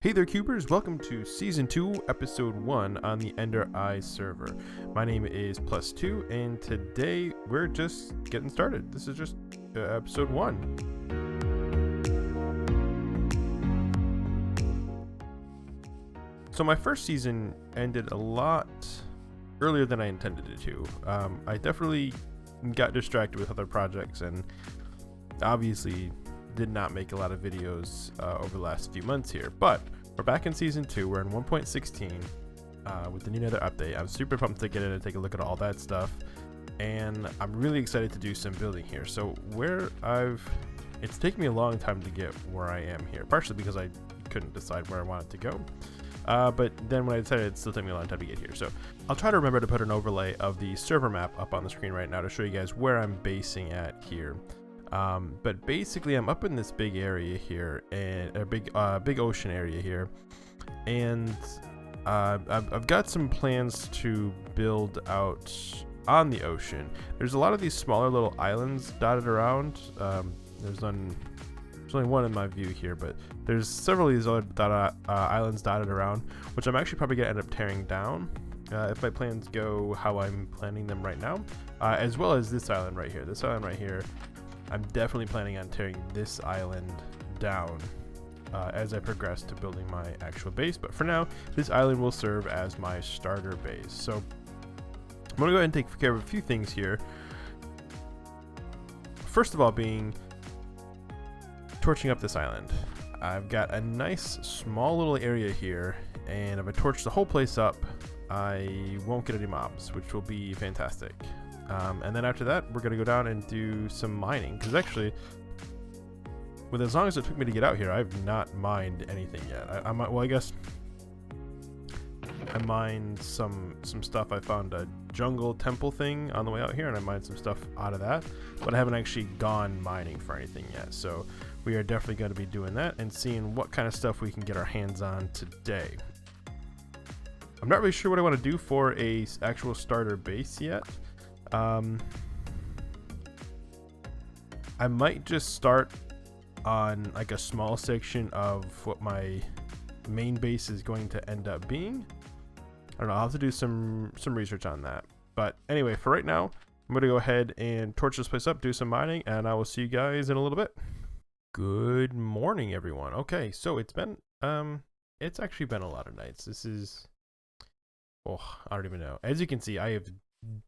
Hey there, Cubers! Welcome to Season 2, Episode 1 on the EnderEye server. My name is Plus2, and today we're just getting started. This is just Episode 1. So my first season ended a lot earlier than I intended it to. I definitely got distracted with other projects and obviously did not make a lot of videos over the last few months here, but we're back in Season 2. We're in 1.16 with the new Nether update. I'm super pumped to get in and take a look at all that stuff, and I'm really excited to do some building here. So it's taken me a long time to get where I am here, partially because I couldn't decide where I wanted to go, but then when I decided, it still took me a long time to get here. So I'll try to remember to put an overlay of the server map up on the screen right now to show you guys where I'm basing at here. But basically I'm up in this big area here, and a big ocean area here, and I've got some plans to build out on the ocean. There's a lot of these smaller little islands dotted around. There's only one in my view here, but there's several of these other islands dotted around, which I'm actually probably gonna end up tearing down if my plans go how I'm planning them right now, as well as this island right here. I'm definitely planning on tearing this island down as I progress to building my actual base. But for now, this island will serve as my starter base. So I'm going to go ahead and take care of a few things here. First of all being torching up this island. I've got a nice small little area here, and if I torch the whole place up, I won't get any mobs, which will be fantastic. And then after that, we're going to go down and do some mining, because actually, with as long as it took me to get out here, I've not mined anything yet. I guess I mined some stuff. I found a jungle temple thing on the way out here, and I mined some stuff out of that, but I haven't actually gone mining for anything yet. So we are definitely going to be doing that and seeing what kind of stuff we can get our hands on today. I'm not really sure what I want to do for a actual starter base yet. I might just start on like a small section of what my main base is going to end up being. I don't know, I'll have to do some research on that. But anyway, for right now, I'm going to go ahead and torch this place up, do some mining, and I will see you guys in a little bit. Good morning, everyone. Okay, so it's actually been a lot of nights. I don't even know. As you can see, I have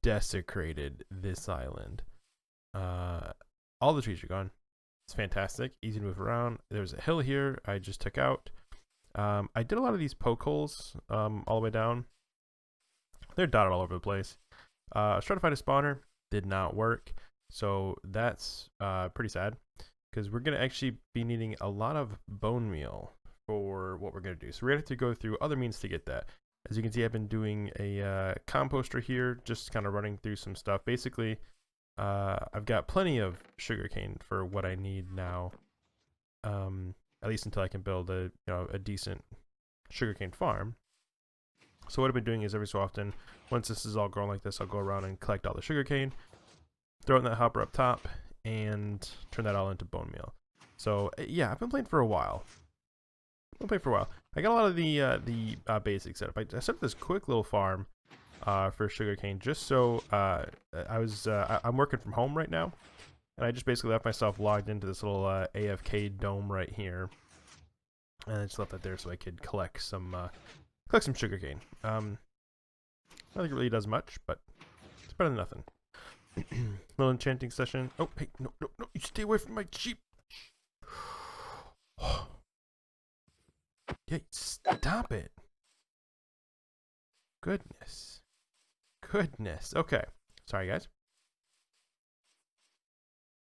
desecrated this island. All the trees are gone. It's fantastic, easy to move around. There's a hill here I just took out. I did a lot of these poke holes all the way down. They're dotted all over the place. I was trying to find a spawner, did not work, so that's pretty sad, because we're gonna actually be needing a lot of bone meal for what we're gonna do. So we're gonna have to go through other means to get that. As you can see, I've been doing a composter here, just kind of running through some stuff. Basically, I've got plenty of sugarcane for what I need now, at least until I can build a decent sugarcane farm. So what I've been doing is every so often, once this is all grown like this, I'll go around and collect all the sugarcane, throw it in that hopper up top, and turn that all into bone meal. So yeah, I've been playing for a while. I got a lot of the basics set up. I set up this quick little farm for sugarcane, just so I'm working from home right now, and I just basically left myself logged into this little AFK dome right here, and I just left that there so I could collect some sugarcane. I don't think it really does much, but it's better than nothing. Little enchanting session. Oh, hey, no, you stay away from my sheep. Yeah, stop it. Goodness. Okay. Sorry, guys.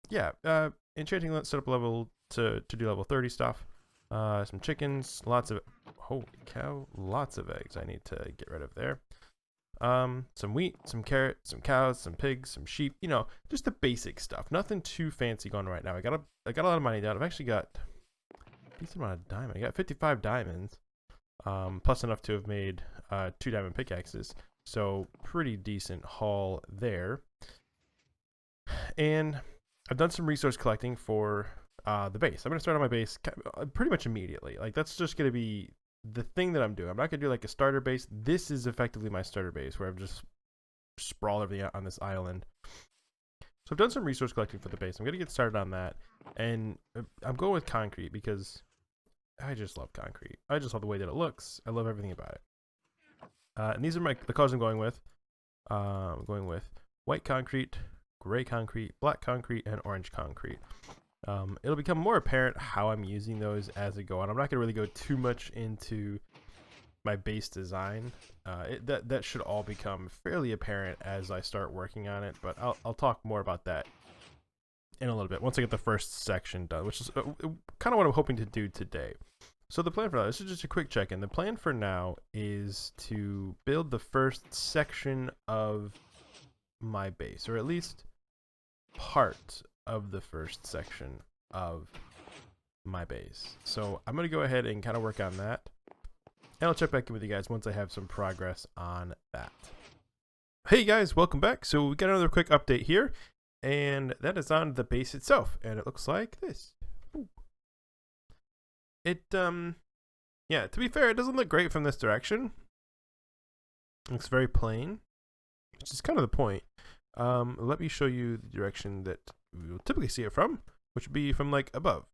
Yeah, enchanting, let's set up level to do level 30 stuff. Some chickens, holy cow, lots of eggs I need to get rid of there. Some wheat, some carrot, some cows, some pigs, some sheep, just the basic stuff. Nothing too fancy going right now. I got a lot of money down. I've actually got a decent amount of diamond. I got 55 diamonds, plus enough to have made 2 diamond pickaxes. So pretty decent haul there. And I've done some resource collecting for the base. I'm going to start on my base pretty much immediately. Like, that's just going to be the thing that I'm doing. I'm not going to do like a starter base. This is effectively my starter base where I've just sprawled everything out on this island. So I've done some resource collecting for the base. I'm going to get started on that. And I'm going with concrete because I just love concrete. I just love the way that it looks. I love everything about it. And these are the colors I'm going with. I'm going with white concrete, gray concrete, black concrete, and orange concrete. It'll become more apparent how I'm using those as I go on. I'm not going to really go too much into my base design. That should all become fairly apparent as I start working on it, but I'll talk more about that in a little bit once I get the first section done, which is kind of what I'm hoping to do today. So the plan for that, this is just a quick check-in. The plan for now is to build the first section of my base, or at least part of the first section of my base. So I'm going to go ahead and kind of work on that. And I'll check back in with you guys once I have some progress on that. Hey guys, welcome back. So we got another quick update here, and that is on the base itself, and it looks like this. Ooh. Yeah, to be fair, it doesn't look great from this direction. It looks very plain, which is kind of the point. Let me show you the direction that we will typically see it from, which would be from like above.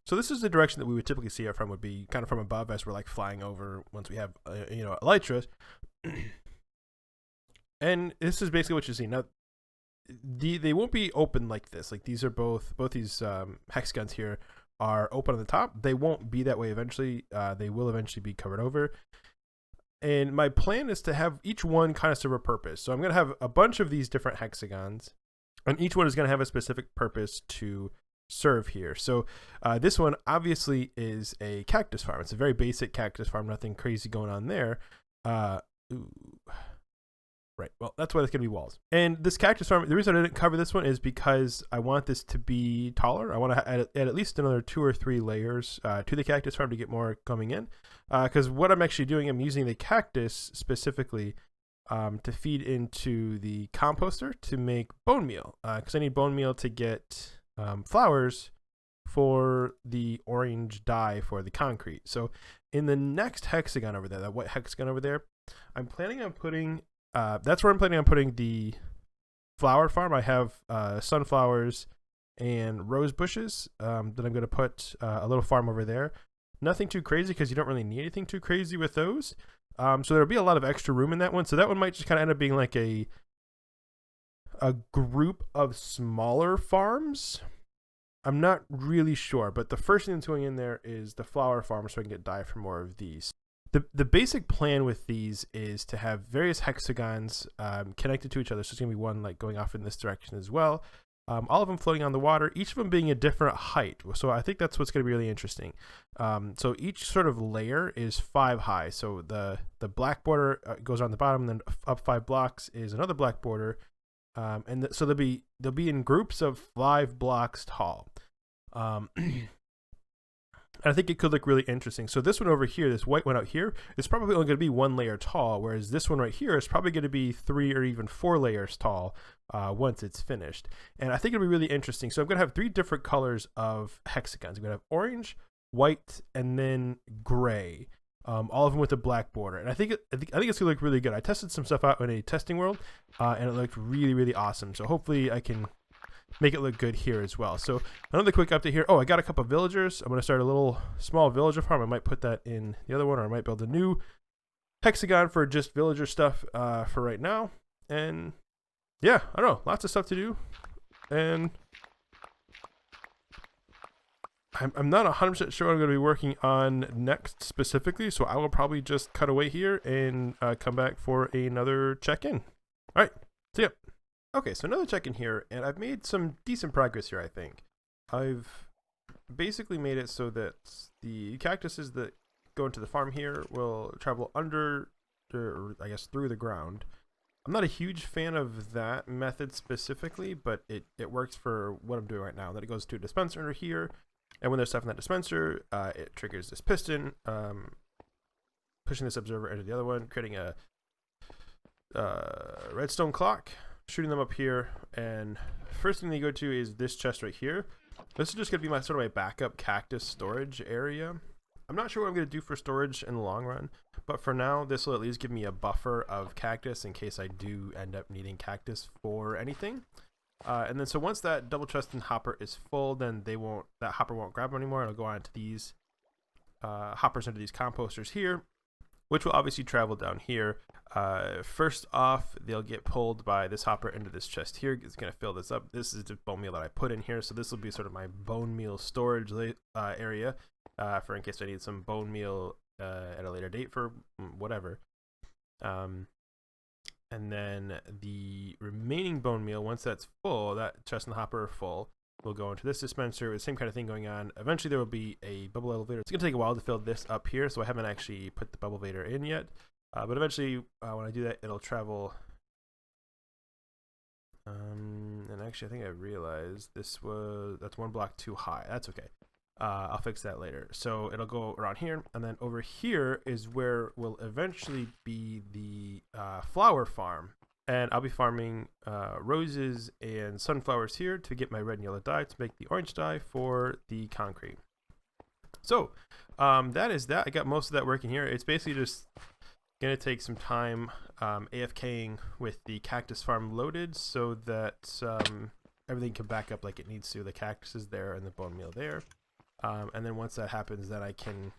So this is the direction that we would typically see it from, would be kind of from above as we're like flying over once we have, elytras. And this is basically what you see. Now, they won't be open like this. Like these are both these hexagons here are open on the top. They won't be that way eventually. They will eventually be covered over. And my plan is to have each one kind of serve a purpose. So I'm going to have a bunch of these different hexagons, and each one is going to have a specific purpose to serve here. So this one obviously is a cactus farm. It's a very basic cactus farm, nothing crazy going on there. Right, well, that's why it's going to be walls. And this cactus farm, the reason I didn't cover this one is because I want this to be taller. I want to add at least another 2 or 3 layers to the cactus farm to get more coming in. Because what I'm actually doing, I'm using the cactus specifically to feed into the composter to make bone meal. Because I need bone meal to get flowers for the orange dye for the concrete. So in the next hexagon over there, that white hexagon over there, I'm planning on putting that's where I'm planning on putting the flower farm. I have sunflowers and rose bushes that I'm going to put a little farm over there. Nothing too crazy because you don't really need anything too crazy with those. So there'll be a lot of extra room in that one. So that one might just kind of end up being like a group of smaller farms. I'm not really sure, but the first thing that's going in there is the flower farm so I can get dye for more of these. The basic plan with these is to have various hexagons connected to each other. So it's going to be one like going off in this direction as well. All of them floating on the water, each of them being a different height. So I think that's what's going to be really interesting. So each sort of layer is 5 high. So the black border goes on the bottom, and then up 5 blocks is another black border. So they'll be in groups of 5 blocks tall. I think it could look really interesting. So this one over here, this white one out here, is probably only going to be 1 layer tall, whereas this one right here is probably going to be 3 or even 4 layers tall once it's finished. And I think it'll be really interesting. So I'm going to have 3 different colors of hexagons. I'm going to have orange, white, and then gray. All of them with a black border. And I think it's going to look really good. I tested some stuff out in a testing world, and it looked really, really awesome. So hopefully I can make it look good here as well. So another quick update here. Oh, I got a couple of villagers. I'm going to start a little small villager farm. I might put that in the other one, or I might build a new hexagon for just villager stuff for right now. And yeah, I don't know, lots of stuff to do. And I'm not 100% sure what I'm going to be working on next specifically, so I will probably just cut away here and come back for another check-in. All right, see ya. Okay, so another check-in here, and I've made some decent progress here, I think. I've basically made it so that the cactuses that go into the farm here will travel under, or I guess through the ground. I'm not a huge fan of that method specifically, but it works for what I'm doing right now. That it goes to a dispenser under here, and when there's stuff in that dispenser, it triggers this piston, pushing this observer into the other one, creating a redstone clock, shooting them up here, and first thing they go to is this chest right here. This is just gonna be my sort of my backup cactus storage area. I'm not sure what I'm gonna do for storage in the long run, but for now this will at least give me a buffer of cactus in case I do end up needing cactus for anything. And then so once that double chest and hopper is full, then that hopper won't grab them anymore. It'll go on to these hoppers into these composters here, which will obviously travel down here. First off, they'll get pulled by this hopper into this chest here. It's going to fill this up. This is the bone meal that I put in here, so this will be sort of my bone meal storage area for in case I need some bone meal at a later date for whatever. And then the remaining bone meal, once that's full, that chest and hopper are full, will go into this dispenser with the same kind of thing going on. Eventually there will be a bubble elevator. It's going to take a while to fill this up here, so I haven't actually put the bubble elevator in yet. But eventually when I do that, it'll travel. And actually I think I realized that's one block too high. That's okay. I'll fix that later. So it'll go around here, and then over here is where will eventually be the flower farm, and I'll be farming roses and sunflowers here to get my red and yellow dye to make the orange dye for the concrete. So that is that. I got most of that working here. It's basically just gonna take some time AFKing with the cactus farm loaded so that everything can back up like it needs to. The cactus is there and the bone meal there. And then once that happens, then I can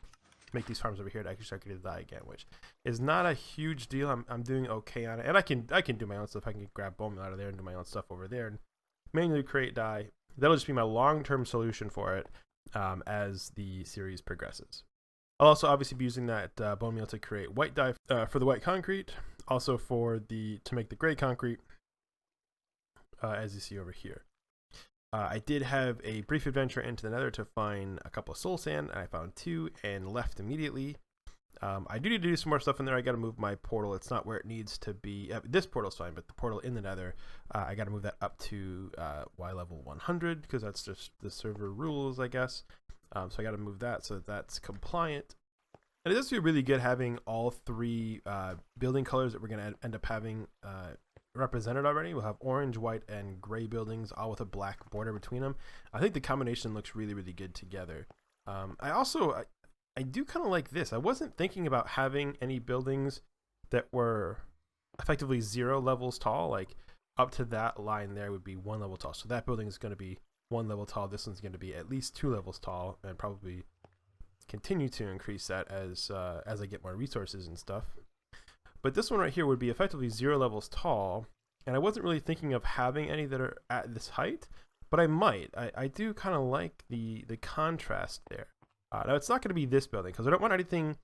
make these farms over here to actually start getting the dye again, which is not a huge deal. I'm doing okay on it, and I can do my own stuff. I can grab bone meal out of there and do my own stuff over there and manually create dye. That'll just be my long-term solution for it as the series progresses. I'll also obviously be using that bone meal to create white dye for the white concrete, also to make the gray concrete, as you see over here. I did have a brief adventure into the nether to find a couple of soul sand, and I found 2 and left immediately. I do need to do some more stuff in there. I got to move my portal. It's not where it needs to be. This portal's fine, but the portal in the nether, I got to move that up to Y level 100 because that's just the server rules, I guess. So I got to move that so that that's compliant. And it does feel really good having all 3 building colors that we're going to end up having represented already. We'll have orange, white, and gray buildings, all with a black border between them. I think the combination looks really, really good together. I do kind of like this. I wasn't thinking about having any buildings that were effectively 0 levels tall. Like up to that line there would be 1 level tall. So that building is going to be 1 level tall. This one's going to be at least 2 levels tall, and probably continue to increase that as I get more resources and stuff. But this one right here would be effectively 0 levels tall, and I wasn't really thinking of having any that are at this height, but I might. I do kind of like the contrast there. Now it's not going to be this building because I don't want anything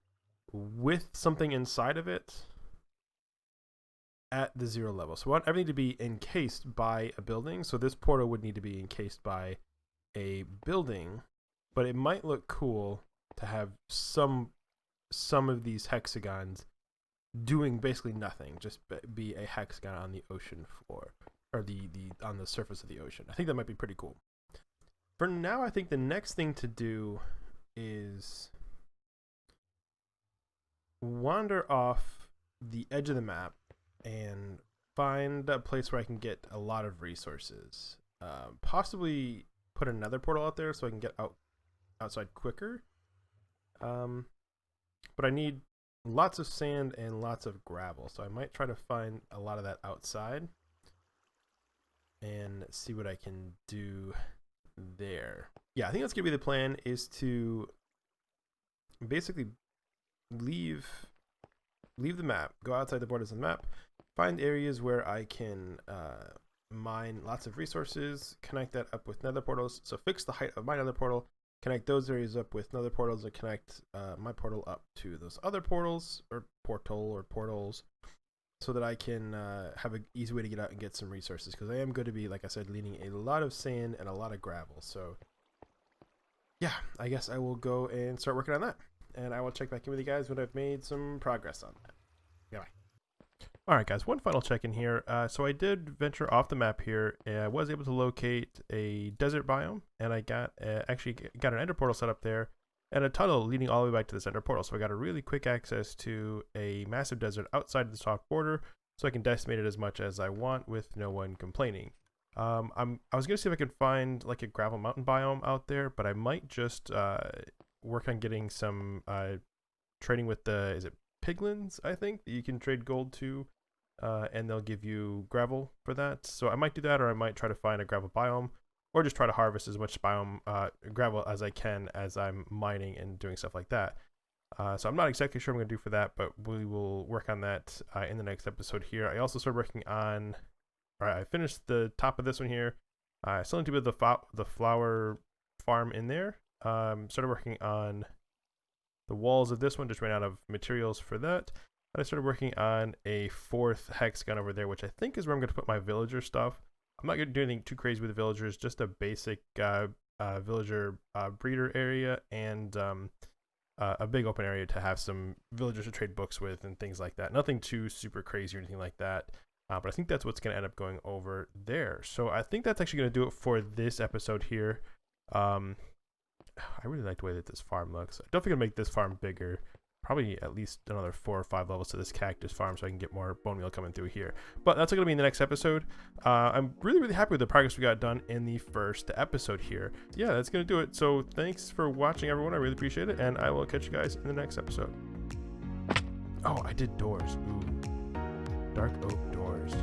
with something inside of it at the 0 level. So I want everything to be encased by a building. So this portal would need to be encased by a building, but it might look cool to have some of these hexagons doing basically nothing, just be a hexagon on the ocean floor, or on the surface of the ocean. I think that might be pretty cool. For now, I think the next thing to do is wander off the edge of the map and find a place where I can get a lot of resources. Possibly put another portal out there so I can get outside quicker. But I need lots of sand and lots of gravel, so I might try to find a lot of that outside and see what I can do there. Yeah, I think that's gonna be the plan, is to basically leave the map, go outside the borders of the map, find areas where I can mine lots of resources, connect that up with nether portals, so fix the height of my nether portal, connect those areas up with nether portals, and connect my portal up to those other portals, or portals, so that I can have an easy way to get out and get some resources, because I am going to be, like I said, needing a lot of sand and a lot of gravel. So yeah, I guess I will go and start working on that, and I will check back in with you guys when I've made some progress on that. Bye. Alright guys, one final check in here. So I did venture off the map here, and I was able to locate a desert biome, and I actually got an ender portal set up there, and a tunnel leading all the way back to this ender portal. So I got a really quick access to a massive desert outside of the soft border. so I can decimate it as much as I want with no one complaining. I was gonna see if I could find like a gravel mountain biome out there, but I might just work on getting some trading with the, is it piglins, I think, that you can trade gold to, and they'll give you gravel for that. So I might do that, or I might try to find a gravel biome, or just try to harvest as much biome gravel as I can as I'm mining and doing stuff like that. So I'm not exactly sure what I'm going to do for that, but we will work on that in the next episode here. I also started working on, I finished the top of this one here. I still need to build the flower farm in there. Started working on the walls of this one, just ran out of materials for that. And I started working on a 4th hexagon over there, which I think is where I'm going to put my villager stuff. I'm not going to do anything too crazy with the villagers, just a basic villager breeder area, and a big open area to have some villagers to trade books with and things like that. Nothing too super crazy or anything like that. But I think that's what's going to end up going over there. So I think that's actually going to do it for this episode here. I really like the way that this farm looks. I'm definitely going to make this farm bigger. Probably at least another 4 or 5 levels to this cactus farm so I can get more bone meal coming through here. But that's going to be in the next episode. I'm really happy with the progress we got done in the first episode here. Yeah, that's going to do it. So thanks for watching, everyone. I really appreciate it. And I will catch you guys in the next episode. Oh, I did doors. Ooh. Dark oak doors.